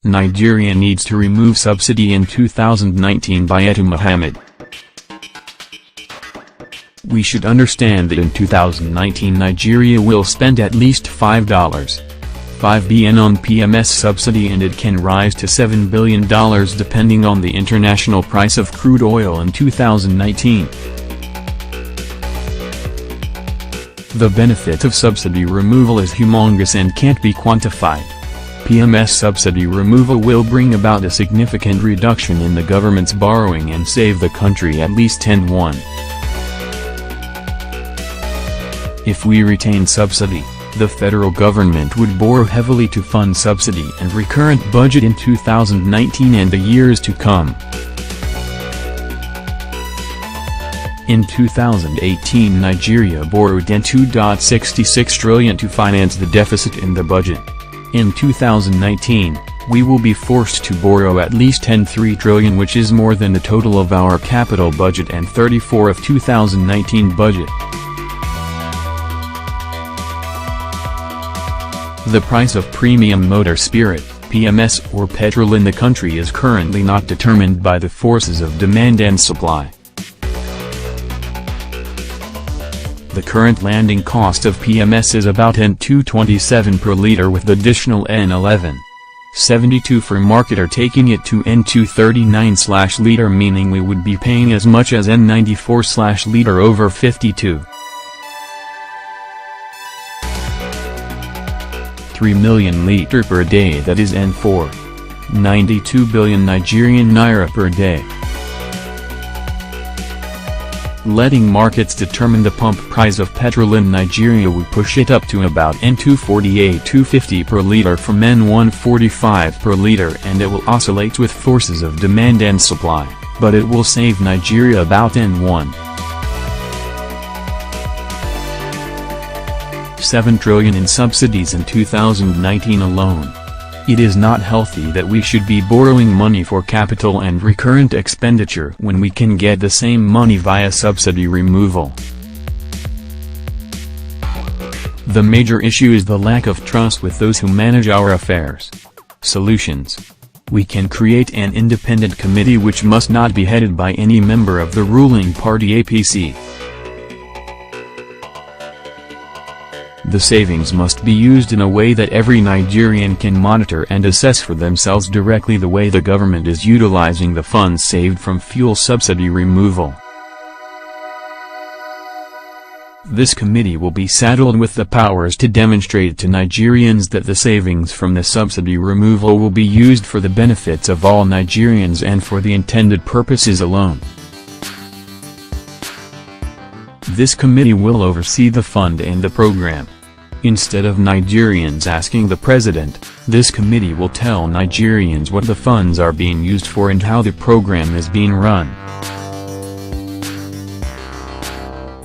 Nigeria needs to remove subsidy in 2019 by Ettu Mohammed. We should understand that in 2019 Nigeria will spend at least $5 billion on PMS subsidy, and it can rise to $7 billion depending on the international price of crude oil in 2019. The benefit of subsidy removal is humongous and can't be quantified. PMS subsidy removal will bring about a significant reduction in the government's borrowing and save the country at least $10 billion. If we retain subsidy, the federal government would borrow heavily to fund subsidy and recurrent budget in 2019 and the years to come. In 2018 Nigeria borrowed $2.66 trillion to finance the deficit in the budget. In 2019, we will be forced to borrow at least $10.3 trillion, which is more than the total of our capital budget and 34% of 2019 budget. The price of premium motor spirit, PMS or petrol in the country is currently not determined by the forces of demand and supply. The current landing cost of PMS is about N2.27 per liter, with additional N11.72 for marketer taking it to N2.39/liter, meaning we would be paying as much as N94/liter over 52. 3 million litre per day, that is N4.92 billion Nigerian naira per day. Letting markets determine the pump price of petrol in Nigeria would push it up to about N2.48-2.50 per liter from N1.45 per liter, and it will oscillate with forces of demand and supply, but it will save Nigeria about N1.7 trillion in subsidies in 2019 alone. It is not healthy that we should be borrowing money for capital and recurrent expenditure when we can get the same money via subsidy removal. The major issue is the lack of trust with those who manage our affairs. Solutions: we can create an independent committee which must not be headed by any member of the ruling party APC. The savings must be used in a way that every Nigerian can monitor and assess for themselves directly the way the government is utilizing the funds saved from fuel subsidy removal. This committee will be saddled with the powers to demonstrate to Nigerians that the savings from the subsidy removal will be used for the benefits of all Nigerians and for the intended purposes alone. This committee will oversee the fund and the program. Instead of Nigerians asking the president, this committee will tell Nigerians what the funds are being used for and how the program is being run.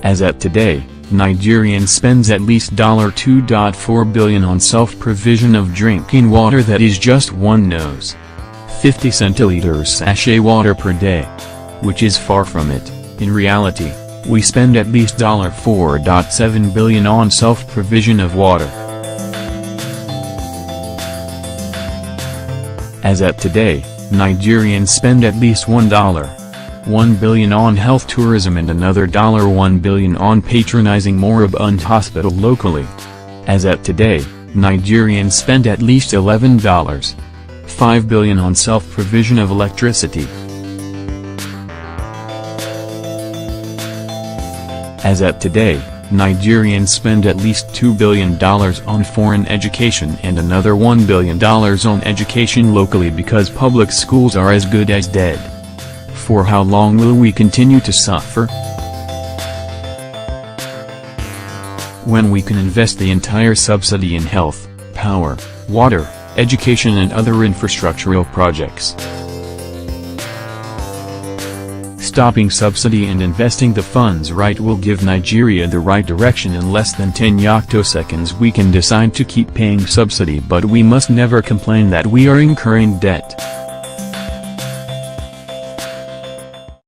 As at today, Nigerians spends at least $2.4 billion on self-provision of drinking water, that is just 50 centiliters sachet water per day. Which is far from it. In reality, we spend at least $4.7 billion on self-provision of water. As at today, Nigerians spend at least $1 billion on health tourism and another $1 billion on patronizing moribund hospital locally. As at today, Nigerians spend at least $11.5 billion on self-provision of electricity. As at today, Nigerians spend at least $2 billion on foreign education and another $1 billion on education locally because public schools are as good as dead. For how long will we continue to suffer? When we can invest the entire subsidy in health, power, water, education and other infrastructural projects. Stopping subsidy and investing the funds right will give Nigeria the right direction. In less than 10 yoctoseconds we can decide to keep paying subsidy, but we must never complain that we are incurring debt.